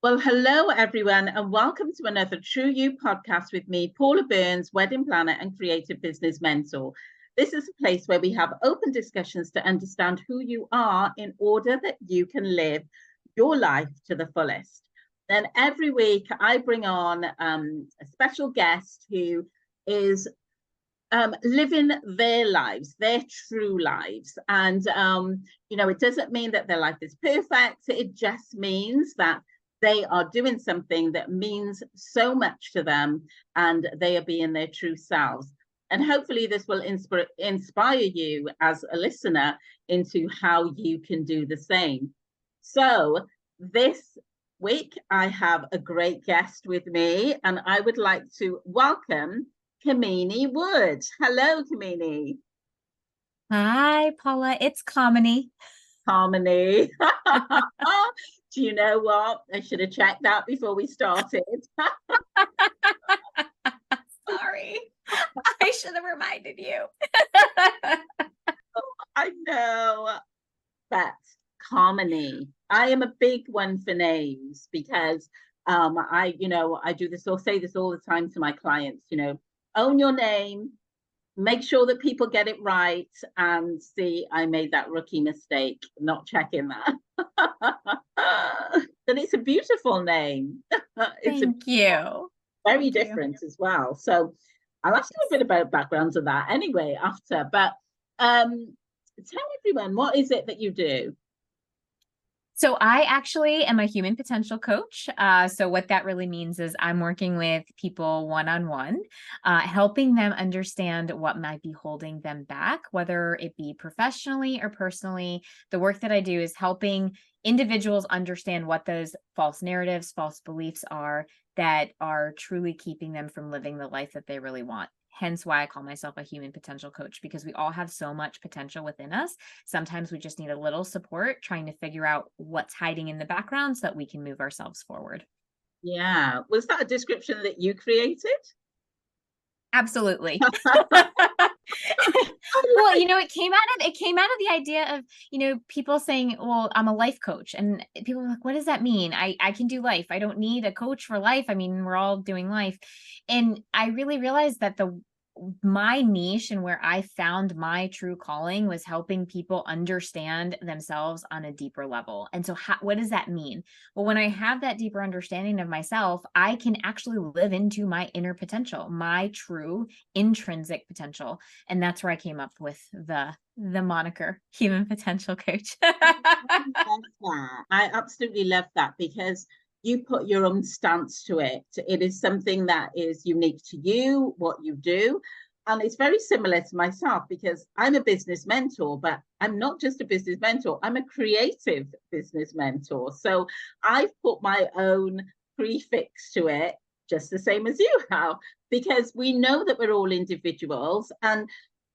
Well, hello, everyone, and welcome to another True You podcast with me, Paula Burns, wedding planner and creative business mentor. This is a place where we have open discussions to understand who you are in order that you can live your life to the fullest. Then every week I bring on a special guest who is living their lives, their true lives. And, it doesn't mean that their life is perfect. It just means that they are doing something that means so much to them and they are being their true selves. And hopefully this will inspire you as a listener into how you can do the same. So this week, I have a great guest with me, and I would like to welcome Kamini Wood. Hello, Kamini. Hi, Paula. It's Kamini. Kamini. Do you know what? I should have checked that before we started. Sorry. I should have reminded you. I know. But Kamini. I am a big one for names because I do this or say this all the time to my clients, own your name, make sure that people get it right, and see, I made that rookie mistake, not checking that. But it's a beautiful name. Thank you. Very different as well. So I'll ask you a bit about backgrounds of that anyway after, but tell everyone, what is it that you do? So I actually am a human potential coach. So what that really means is I'm working with people one-on-one, helping them understand what might be holding them back, whether it be professionally or personally. The work that I do is helping individuals understand what those false narratives, false beliefs are that are truly keeping them from living the life that they really want. Hence why I call myself a human potential coach, because we all have so much potential within us. Sometimes we just need a little support trying to figure out what's hiding in the background so that we can move ourselves forward. Yeah. Was that a description that you created? Absolutely. Well, it came out of the idea of, people saying, well, I'm a life coach. And people are like, what does that mean? I can do life. I don't need a coach for life. I mean, we're all doing life. And I really realized that my niche and where I found my true calling was helping people understand themselves on a deeper level. And so what does that mean? Well, when I have that deeper understanding of myself, I can actually live into my inner potential, my true intrinsic potential. And that's where I came up with the moniker human potential coach. I absolutely love that because you put your own stance to it. It is something that is unique to you, what you do. And it's very similar to myself because I'm a business mentor, but I'm not just a business mentor, I'm a creative business mentor. So I've put my own prefix to it, just the same as you have, because we know that we're all individuals. And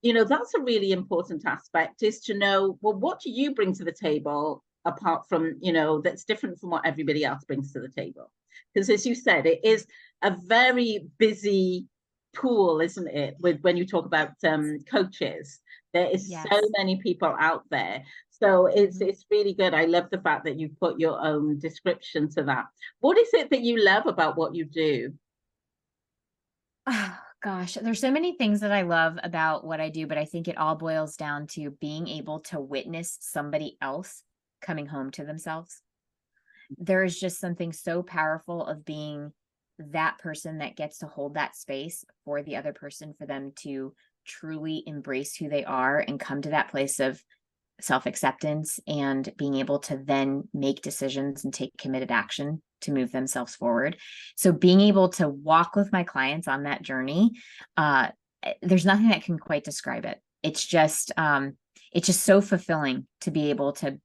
that's a really important aspect, is to know, well, what do you bring to the table apart from, that's different from what everybody else brings to the table? Because as you said, it is a very busy pool, isn't it? When you talk about coaches, there is Yes. so many people out there. So it's really good. I love the fact that you put your own description to that. What is it that you love about what you do? Oh, gosh, there's so many things that I love about what I do, but I think it all boils down to being able to witness somebody else coming home to themselves. There is just something so powerful of being that person that gets to hold that space for the other person, for them to truly embrace who they are and come to that place of self-acceptance and being able to then make decisions and take committed action to move themselves forward. So being able to walk with my clients on that journey, there's nothing that can quite describe it. It's just so fulfilling to be able to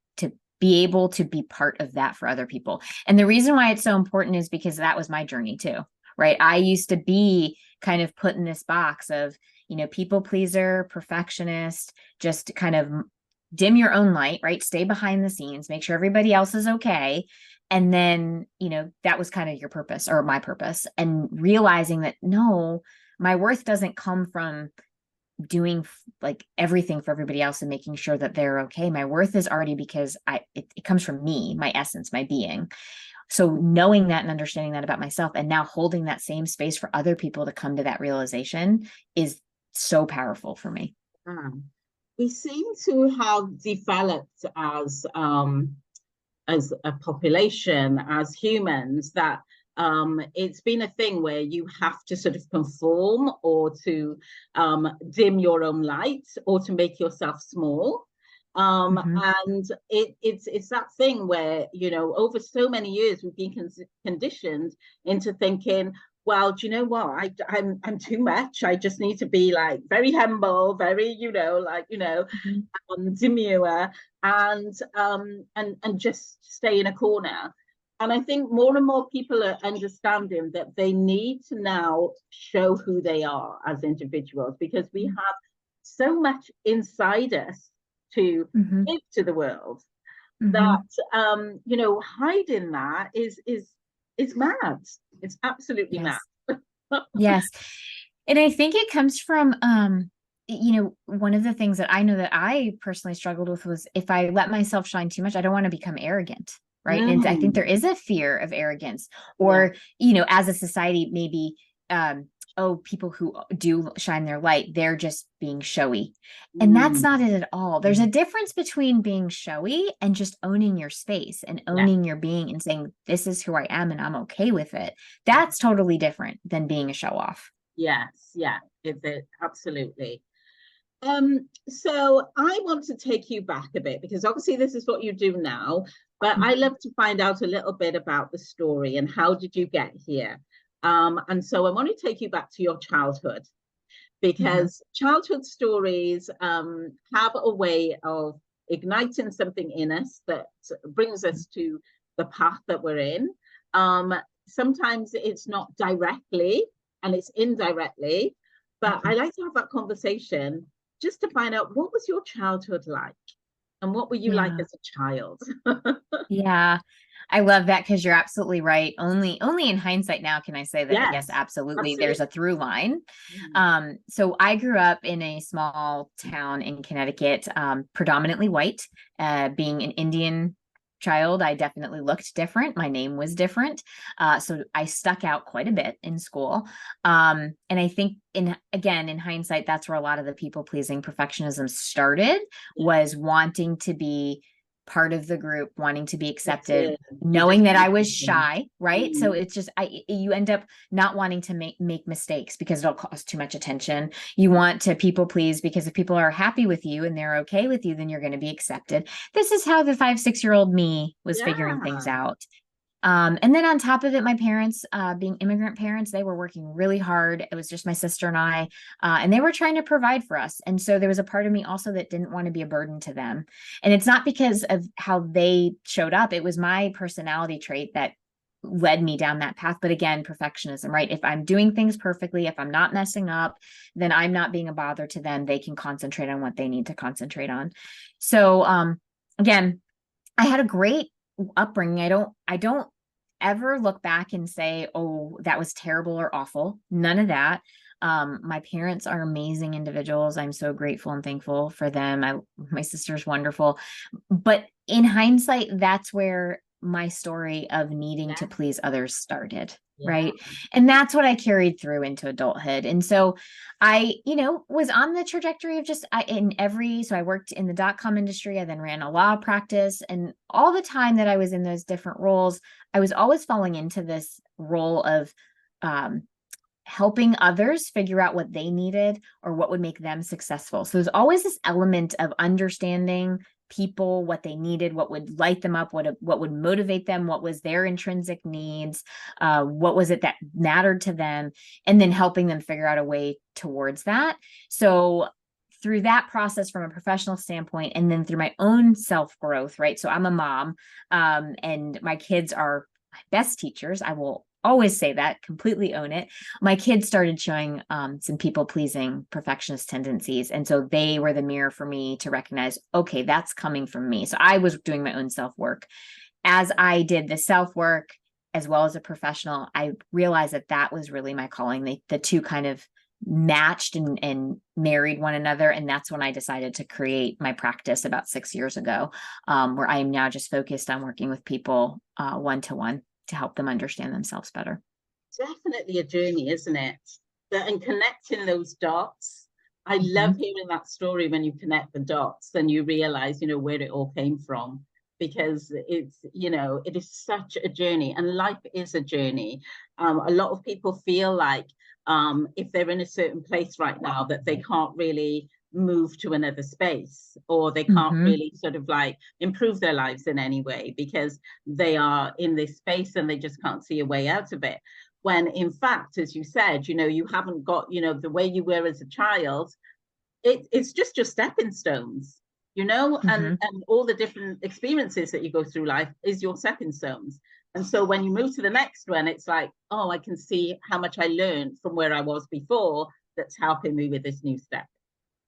be part of that for other people. And the reason why it's so important is because that was my journey too, right? I used to be kind of put in this box of, people pleaser, perfectionist, just kind of dim your own light, right? Stay behind the scenes, make sure everybody else is okay. And then, that was kind of your purpose or my purpose. And realizing that, no, my worth doesn't come from doing like everything for everybody else and making sure that they're okay. My worth is already because it comes from me, my essence, my being. So knowing that and understanding that about myself, and now holding that same space for other people to come to that realization, is so powerful for me. We seem to have developed as a population, as humans, that it's been a thing where you have to sort of conform, or to dim your own light, or to make yourself small. And it's that thing where, you know, over so many years we've been conditioned into thinking, well, do you know what? I'm too much. I just need to be like very humble, very, you know, like, you know, demure, and just stay in a corner. And I think more and more people are understanding that they need to now show who they are as individuals, because we have so much inside us to give to the world, that you know, hiding that is mad. It's absolutely mad. Yes. And I think it comes from you know, one of the things that I know that I personally struggled with was, if I let myself shine too much, I don't want to become arrogant. Right. And I think there is a fear of arrogance, or, you know, as a society, maybe, oh, people who do shine their light, they're just being showy. And that's not it at all. There's a difference between being showy and just owning your space and owning your being and saying, this is who I am and I'm okay with it. That's totally different than being a show off. Yes. Yeah, it absolutely. So I want to take you back a bit, because obviously this is what you do now, but I love to find out a little bit about the story and how did you get here. And so I want to take you back to your childhood, because childhood stories have a way of igniting something in us that brings us to the path that we're in. Sometimes it's not directly, and it's indirectly, but I like to have that conversation just to find out, what was your childhood like, and what were you like as a child? Yeah, I love that, because you're absolutely right. Only in hindsight now can I say that, yes, absolutely, there's a through line. So I grew up in a small town in Connecticut, predominantly white. Being an Indian child, I definitely looked different. My name was different. So I stuck out quite a bit in school. And I think in hindsight, that's where a lot of the people pleasing perfectionism started, was wanting to be part of the group, wanting to be accepted, knowing that I was shy, right? So it's just, you end up not wanting to make mistakes because it'll cost too much attention. You want to people please because if people are happy with you and they're okay with you, then you're going to be accepted. This is how the 5-6-year-old me was figuring things out. And then on top of it, my parents, being immigrant parents, they were working really hard. It was just my sister and I, and they were trying to provide for us. And so there was a part of me also that didn't want to be a burden to them. And it's not because of how they showed up. It was my personality trait that led me down that path. But again, perfectionism, right? If I'm doing things perfectly, if I'm not messing up, then I'm not being a bother to them. They can concentrate on what they need to concentrate on. So, again, I had a great upbringing. I don't ever look back and say, oh, that was terrible or awful. None of that. My parents are amazing individuals. I'm so grateful and thankful for them. My sister's wonderful. But in hindsight, that's where my story of needing to please others started. Right. And that's what I carried through into adulthood. And so I, was on the trajectory of just so I worked in the .com industry. I then ran a law practice, and all the time that I was in those different roles, I was always falling into this role of, helping others figure out what they needed or what would make them successful. So there's always this element of understanding people, what they needed, what would light them up, what would motivate them, what was their intrinsic needs, what was it that mattered to them, and then helping them figure out a way towards that. So through that process from a professional standpoint, and then through my own self-growth, right? So I'm a mom, and my kids are my best teachers. I will always say that, completely own it. My kids started showing some people-pleasing perfectionist tendencies. And so they were the mirror for me to recognize, okay, that's coming from me. So I was doing my own self-work. As I did the self-work, as well as a professional, I realized that was really my calling. The two kind of matched and married one another. And that's when I decided to create my practice about 6 years ago, where I am now just focused on working with people one-to-one. to help them understand themselves better. Definitely a journey, isn't it? And connecting those dots. I love hearing that story when you connect the dots and you realize, you know, where it all came from, because it's, you know, it is such a journey, and life is a journey. A lot of people feel like if they're in a certain place right now, that they can't really move to another space, or they can't really sort of like improve their lives in any way because they are in this space and they just can't see a way out of it. When in fact, as you said, you know, you haven't got, you know, the way you were as a child, it's just your stepping stones, you know, and all the different experiences that you go through life is your stepping stones. And so when you move to the next one, it's like, oh, I can see how much I learned from where I was before that's helping me with this new step.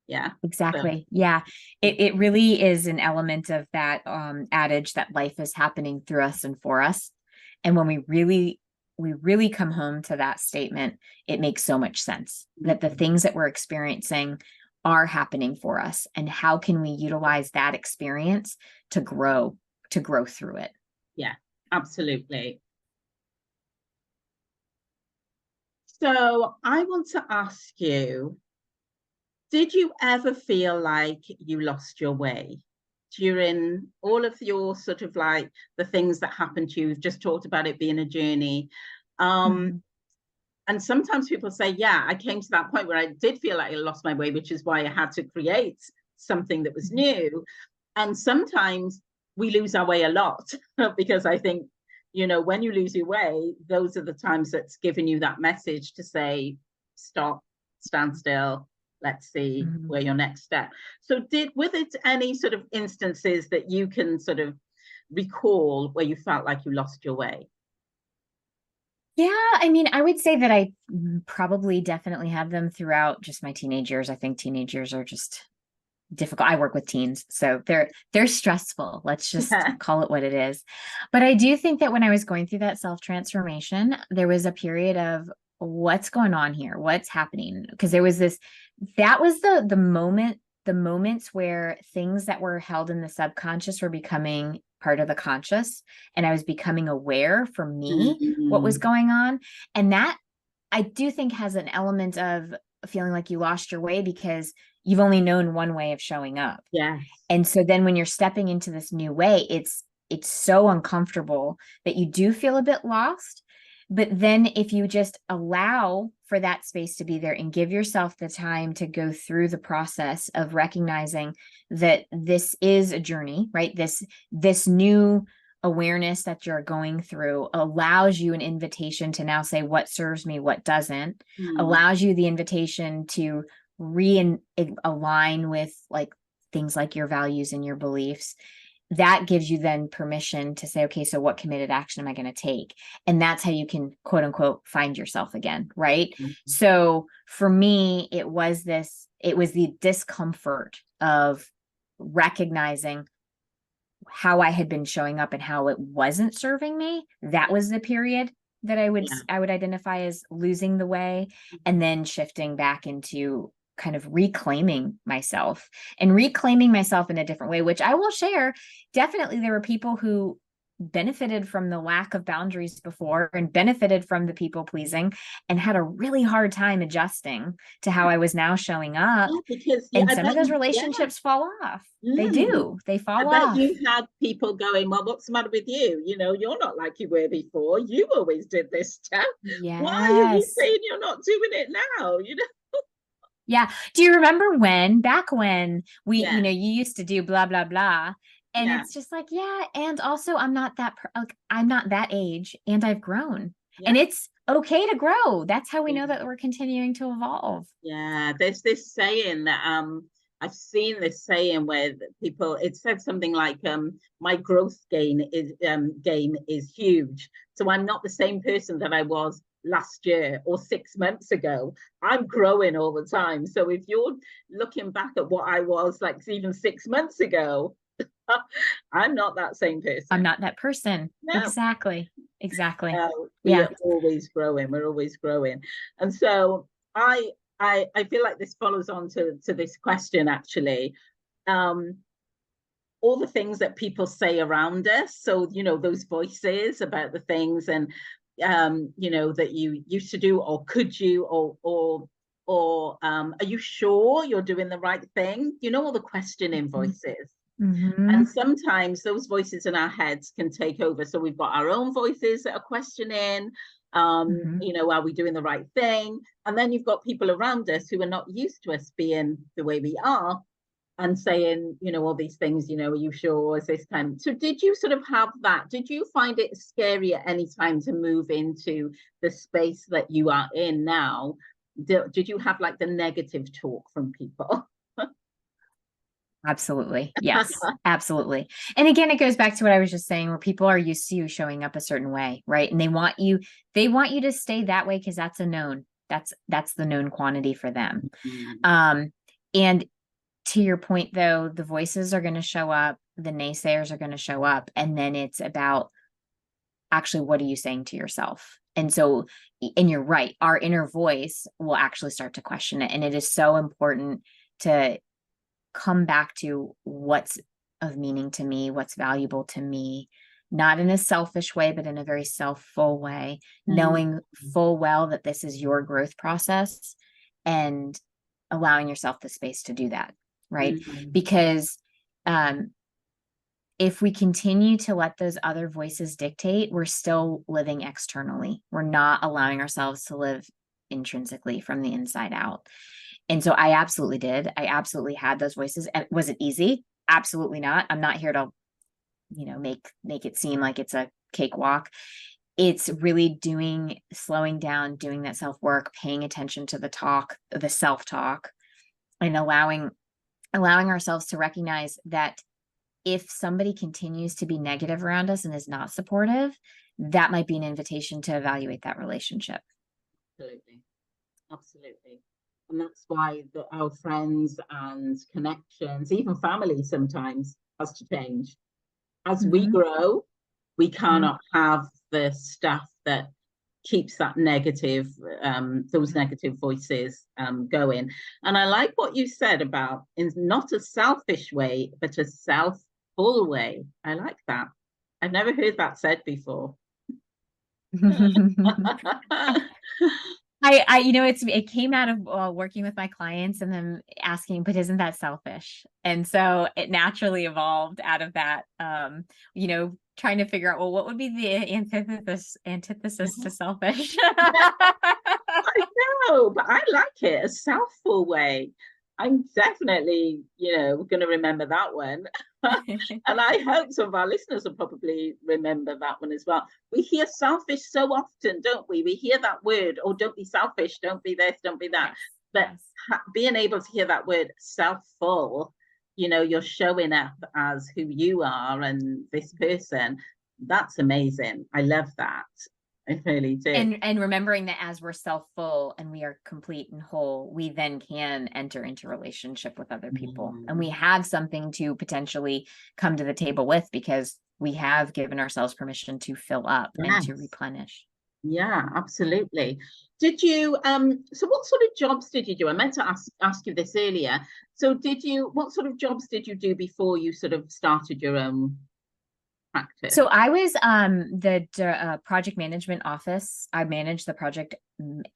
Yeah, exactly. So, yeah, it really is an element of that adage that life is happening through us and for us. And when we really come home to that statement, it makes so much sense that the things that we're experiencing are happening for us, and how can we utilize that experience to grow through it. Yeah, absolutely. So I want to ask you, did you ever feel like you lost your way during all of your sort of like the things that happened to you? You've just talked about it being a journey. And sometimes people say, yeah, I came to that point where I did feel like I lost my way, which is why I had to create something that was new. And sometimes we lose our way a lot because I think, you know, when you lose your way, those are the times that's giving you that message to say, stop, stand still, let's see where your next step. So with it any sort of instances that you can sort of recall where you felt like you lost your way? Yeah, I mean, I would say that I probably definitely have them throughout just my teenage years. I think teenage years are just difficult. I work with teens, so they're stressful. Let's just call it what it is. But I do think that when I was going through that self-transformation, there was a period of what's going on here? What's happening? Because there was that was the moments where things that were held in the subconscious were becoming part of the conscious, and I was becoming aware for me what was going on. And that, I do think, has an element of feeling like you lost your way because you've only known one way of showing up. Yeah. And so then when you're stepping into this new way, it's so uncomfortable that you do feel a bit lost. But then if you just allow for that space to be there and give yourself the time to go through the process of recognizing that this is a journey, right? This new awareness that you're going through allows you an invitation to now say what serves me, what doesn't, allows you the invitation to realign with like things like your values and your beliefs. That gives you then permission to say, okay, so what committed action am I going to take? And that's how you can, quote unquote, find yourself again, right? So for me, it was the discomfort of recognizing how I had been showing up and how it wasn't serving me. That was the period that I would identify as losing the way, and then shifting back into kind of reclaiming myself in a different way, which I will share. Definitely there were people who benefited from the lack of boundaries before and benefited from the people pleasing and had a really hard time adjusting to how I was now showing up. Because and some of those relationships fall off. They fall off. I bet you had people going, well, what's the matter with you? You know, you're not like you were before. You always did this stuff. Yes. Why are you saying you're not doing it now? You know? Yeah. Do you remember back when we, you know, you used to do blah, blah, blah. And it's just like, and also I'm not that age and I've grown. And it's okay to grow. That's how we know that we're continuing to evolve. Yeah. There's this saying that I've seen this saying where people, it said something like, my growth game is huge. So I'm not the same person that I was last year or 6 months ago. I'm growing all the time. So if you're looking back at what I was like even 6 months ago, I'm not that same person. I'm not that person. No. Exactly. We're always growing. We're always growing. And so I feel like this follows on to this question, actually. all the things that people say around us. So, you know, those voices about the things and, you know, that you used to do, or could you, or are you sure you're doing the right thing? You know, all the questioning voices. Mm-hmm. And sometimes those voices in our heads can take over. So we've got our own voices that are questioning, Mm-hmm. you know, are we doing the right thing? And then you've got people around us who are not used to us being the way we are and saying, you know, all these things, you know, are you sure? Is this time? So did you sort of have that? Did you find it scary at any time to move into the space that you are in now? Did you have like the negative talk from people? Absolutely. Yes, absolutely. And again, it goes back to what I was just saying, where people are used to you showing up a certain way, right? And they want you to stay that way because that's a known. That's the known quantity for them. And to your point, though, the voices are going to show up, the naysayers are going to show up, and then it's about actually, what are you saying to yourself? And so, and you're right, our inner voice will actually start to question it. And it is so important to come back to what's of meaning to me, what's valuable to me, not in a selfish way, but in a very self-full way, knowing full well that this is your growth process and allowing yourself the space to do that, right? Because if we continue to let those other voices dictate, we're still living externally. We're not allowing ourselves to live intrinsically from the inside out. And so I absolutely did. I absolutely had those voices. And was it easy? Absolutely not. I'm not here to, you know, make it seem like it's a cakewalk. It's really slowing down, doing that self-work, paying attention to the self-talk, and allowing ourselves to recognize that if somebody continues to be negative around us and is not supportive, that might be an invitation to evaluate that relationship. Absolutely. Absolutely. And that's why our friends and connections, even family sometimes, has to change. As we grow, we cannot have the stuff that keeps that negative, those negative voices going. And I like what you said about, in not a selfish way, but a self-full way. I like that. I've never heard that said before. I you know, it came out of working with my clients and then asking, but isn't that selfish? And so it naturally evolved out of that, you know, trying to figure out, well, what would be the antithesis to selfish? I know, but I like it, a self-full way. I'm definitely, you know, going to remember that one. And I hope some of our listeners will probably remember that one as well. We hear selfish so often, don't we? We hear that word, oh, don't be selfish, don't be this, don't be that. But being able to hear that word self-full, you know, you're showing up as who you are and this person. That's amazing. I love that. I really do. And remembering that as we're self-full and we are complete and whole, we then can enter into relationship with other people. And we have something to potentially come to the table with because we have given ourselves permission to fill up and to replenish. Yeah, absolutely. Did you, so what sort of jobs did you do? I meant to ask you this earlier. So what sort of jobs did you do before you sort of started your own practice? So I was the project management office. I managed the project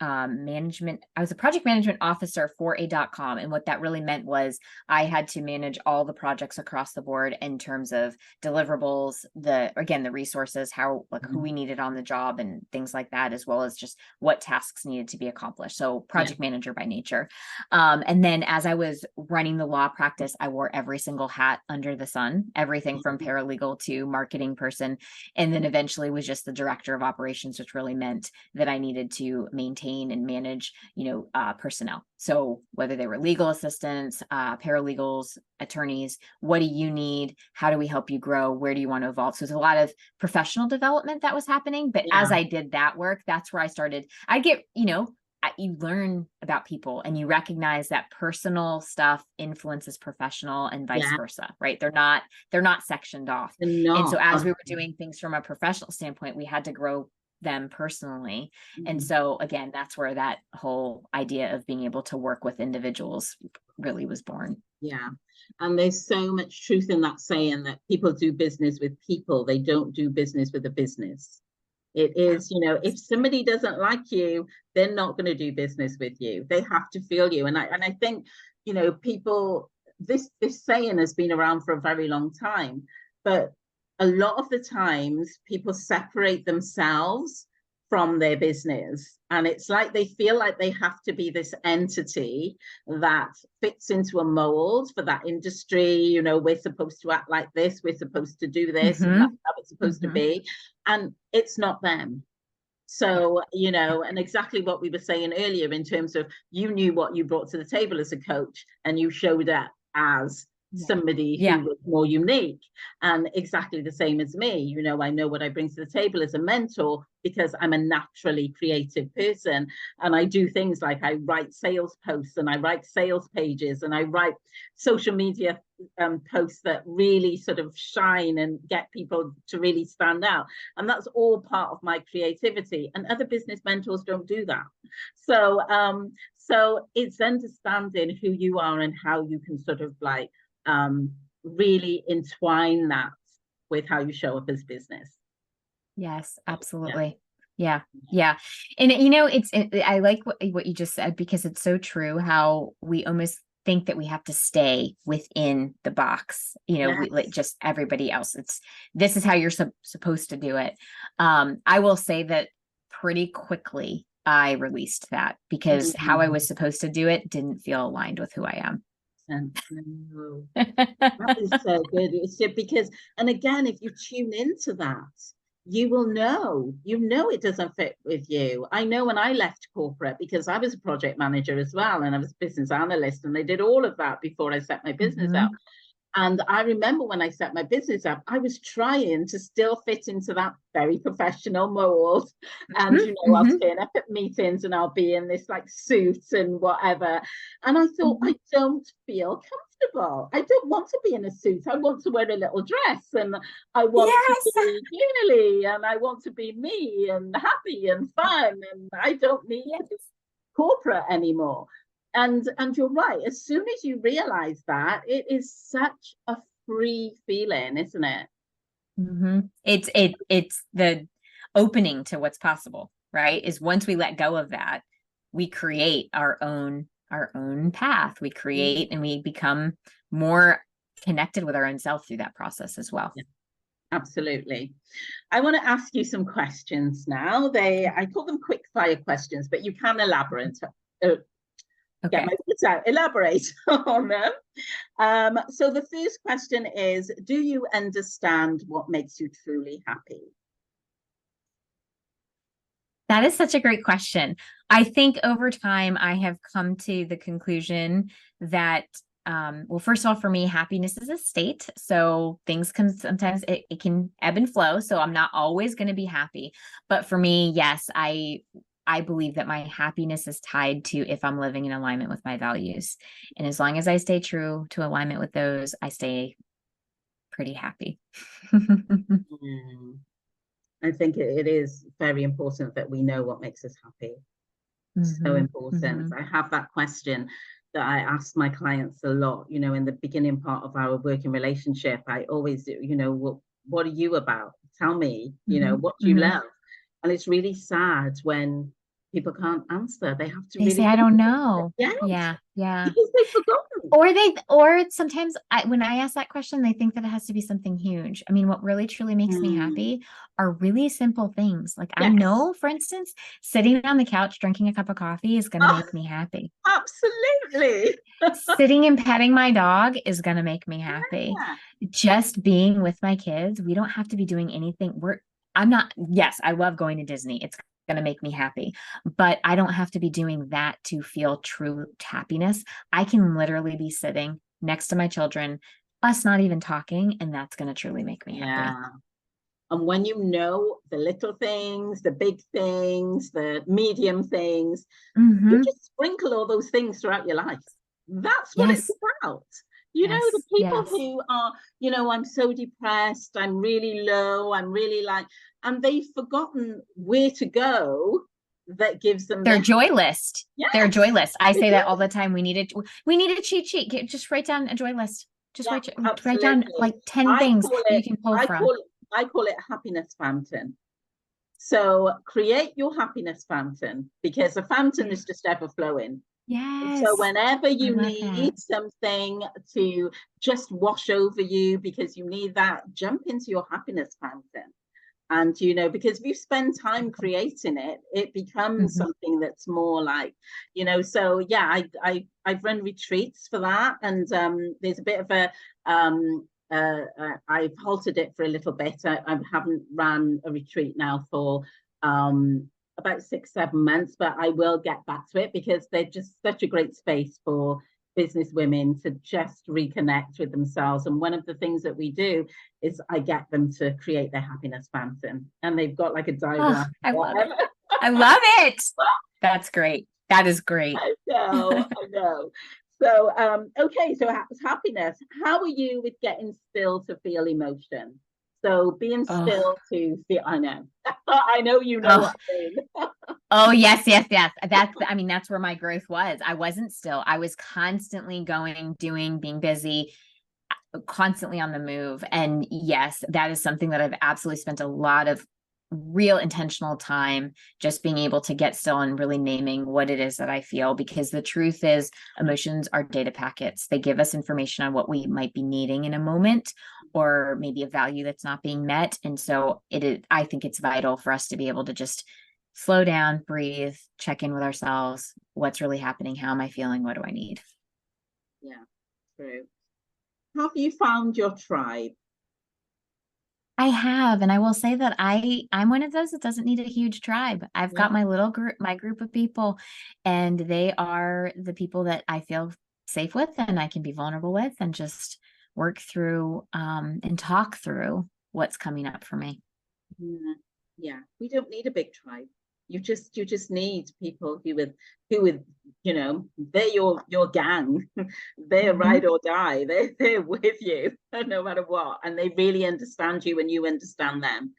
management. I was a project management officer for a.com. And what that really meant was I had to manage all the projects across the board in terms of deliverables, the resources, who we needed on the job and things like that, as well as just what tasks needed to be accomplished. So project manager by nature. And then as I was running the law practice, I wore every single hat under the sun, everything from paralegal to marketing person. And then eventually was just the director of operations, which really meant that I needed to maintain and manage, personnel. So whether they were legal assistants, paralegals, attorneys, what do you need? How do we help you grow? Where do you want to evolve? So there's a lot of professional development that was happening. But as I did that work, that's where I started. You learn about people and you recognize that personal stuff influences professional and vice versa, right? They're not sectioned off. And so as we were doing things from a professional standpoint, we had to grow them personally. And so again, that's where that whole idea of being able to work with individuals really was born. Yeah. And there's so much truth in that saying that people do business with people, they don't do business with a business. It is, you know, if somebody doesn't like you, they're not going to do business with you. They have to feel you. And I think, you know, people, this saying has been around for a very long time, but a lot of the times people separate themselves from their business. And it's like they feel like they have to be this entity that fits into a mold for that industry. You know, we're supposed to act like this, we're supposed to do this, and that's how it's supposed to be. And it's not them. So, you know, and exactly what we were saying earlier in terms of you knew what you brought to the table as a coach and you showed up as somebody who was more unique, and exactly the same as me. You know, I know what I bring to the table as a mentor because I'm a naturally creative person, and I do things like I write sales posts and I write sales pages and I write social media posts that really sort of shine and get people to really stand out, and that's all part of my creativity, and other business mentors don't do that. So it's understanding who you are and how you can sort of like really entwine that with how you show up as business. Yes, absolutely. Yeah. And you know, I like what you just said, because it's so true how we almost think that we have to stay within the box, you know, we, like just everybody else. This is how you're supposed to do it. I will say that pretty quickly I released that, because how I was supposed to do it didn't feel aligned with who I am. No. That is so good. It's just because, and again, if you tune into that, you will know, it doesn't fit with you. I know when I left corporate, because I was a project manager as well, and I was a business analyst, and I did all of that before I set my business up. And I remember when I set my business up, I was trying to still fit into that very professional mold. And, you know, I'll turn up at meetings and I'll be in this like suit and whatever. And I thought, I don't feel comfortable. I don't want to be in a suit. I want to wear a little dress, and I want to be girly, and I want to be me and happy and fun. And I don't need to be corporate anymore. And you're right, as soon as you realize that, it is such a free feeling, isn't it? It's the opening to what's possible, right? Is once we let go of that, we create our own path. We create and we become more connected with our own self through that process as well. Yeah, absolutely. I want to ask you some questions now. I call them quick fire questions, but you can elaborate. Get my words out, elaborate on them. So the first question is, do you understand what makes you truly happy? That is such a great question. I think over time, I have come to the conclusion that, well, first of all, for me, happiness is a state. So things can sometimes, it can ebb and flow. So I'm not always going to be happy. But for me, yes, I believe that my happiness is tied to if I'm living in alignment with my values. And as long as I stay true to alignment with those, I stay pretty happy. I think it is very important that we know what makes us happy. So important. I have that question that I ask my clients a lot, you know, in the beginning part of our working relationship. I always do, you know, what are you about? Tell me, you know, what do you love? And it's really sad when people can't answer. They have to really say, I don't know. Yeah. Because they've forgotten. Or sometimes when I ask that question, they think that it has to be something huge. I mean, what really truly makes me happy are really simple things. Like I know, for instance, sitting on the couch, drinking a cup of coffee is going to make me happy. Absolutely. Sitting and petting my dog is going to make me happy. Just being with my kids. We don't have to be doing anything. Yes, I love going to Disney. It's going to make me happy, but I don't have to be doing that to feel true happiness. I can literally be sitting next to my children, us not even talking, and that's going to truly make me happy. And when you know the little things, the big things, the medium things, you just sprinkle all those things throughout your life. That's what it's about. You know, the people who are, you know, I'm so depressed, I'm really low, I'm really like, and they've forgotten where to go. that gives them They're joyless. Yes. They're joyless. I say that all the time. We need a cheat sheet. Just write down a joy list. Just write down like 10 things you can pull from. I call it a happiness fountain. So create your happiness fountain, because a fountain is just ever flowing. Yes. So whenever you need something to just wash over you because you need that, jump into your happiness fountain. And, you know, because if you spend time creating it, it becomes something that's more like, you know, so yeah, I've run retreats for that. And there's a bit of a, I've halted it for a little bit. I haven't ran a retreat now for about 6-7 months, but I will get back to it because they're just such a great space for business women to just reconnect with themselves. And one of the things that we do is I get them to create their happiness fountain, and they've got like a diagram. Oh, I love it. I love it. That's great. That is great. I know. So okay, so happiness. How are you with getting still to feel emotion? So being still to feel, I know you know what I mean. Oh, yes. That's where my growth was. I wasn't still. I was constantly going, doing, being busy, constantly on the move. And yes, that is something that I've absolutely spent a lot of real intentional time just being able to get still and really naming what it is that I feel, because the truth is emotions are data packets. They give us information on what we might be needing in a moment, or maybe a value that's not being met. And so I think it's vital for us to be able to just slow down, breathe, check in with ourselves. What's really happening? How am I feeling? What do I need? Yeah, true. Have you found your tribe? I have, and I will say that I'm one of those that doesn't need a huge tribe. I've got my little group, my group of people, and they are the people that I feel safe with and I can be vulnerable with and just work through and talk through what's coming up for me. Yeah, we don't need a big tribe. You just need people who would, you know, they're your gang. They're ride or die. They're with you no matter what, and they really understand you and you understand them.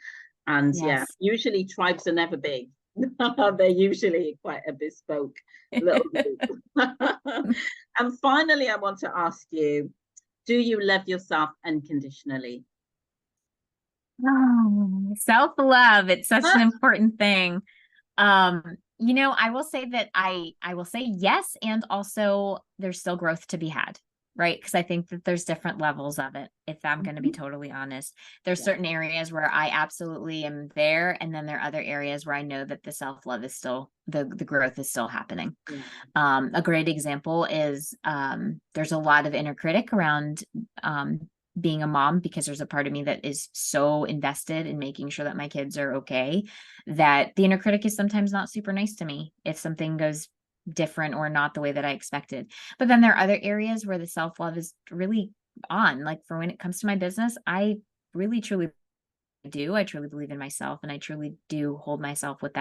And yeah, usually tribes are never big. They're usually quite a bespoke little group. And finally, I want to ask you, do you love yourself unconditionally? Oh, self-love. It's such an important thing. You know, I will say that I will say yes, and also there's still growth to be had, right? Because I think that there's different levels of it, if I'm going to be totally honest. There's certain areas where I absolutely am there, and then there are other areas where I know that the self-love is still, the growth is still happening. A great example is there's a lot of inner critic around being a mom, because there's a part of me that is so invested in making sure that my kids are okay, that the inner critic is sometimes not super nice to me if something goes different or not the way that I expected. But then there are other areas where the self-love is really on. Like for when it comes to my business, I really truly do. I truly believe in myself, and I truly do hold myself with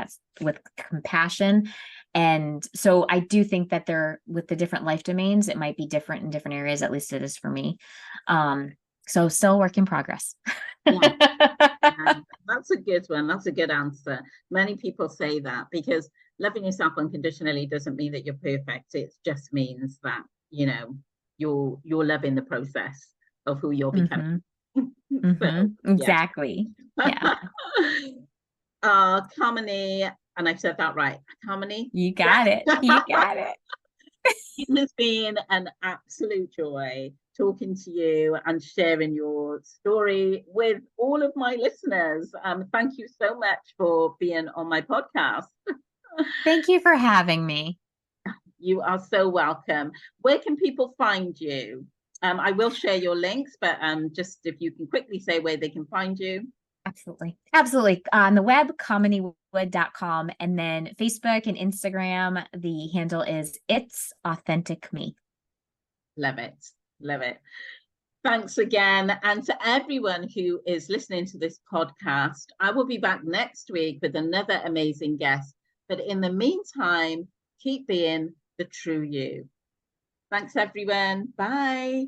compassion. And so I do think that with the different life domains, it might be different in different areas. At least it is for me. So still work in progress. Yeah. That's a good one. That's a good answer. Many people say that, because loving yourself unconditionally doesn't mean that you're perfect. It just means that, you know, you're loving the process of who you're becoming. So, exactly. Yeah. Kamini, and I've said that right. Kamini? You got it. You got it. It has been an absolute joy talking to you and sharing your story with all of my listeners. Thank you so much for being on my podcast. Thank you for having me. You are so welcome. Where can people find you? I will share your links, but just if you can quickly say where they can find you. Absolutely. On the web, kaminiwood.com, and then Facebook and Instagram, the handle is It's AuthenticMe. Love it. Love it. Thanks again. And to everyone who is listening to this podcast, I will be back next week with another amazing guest. But in the meantime, keep being the true you. Thanks, everyone. Bye.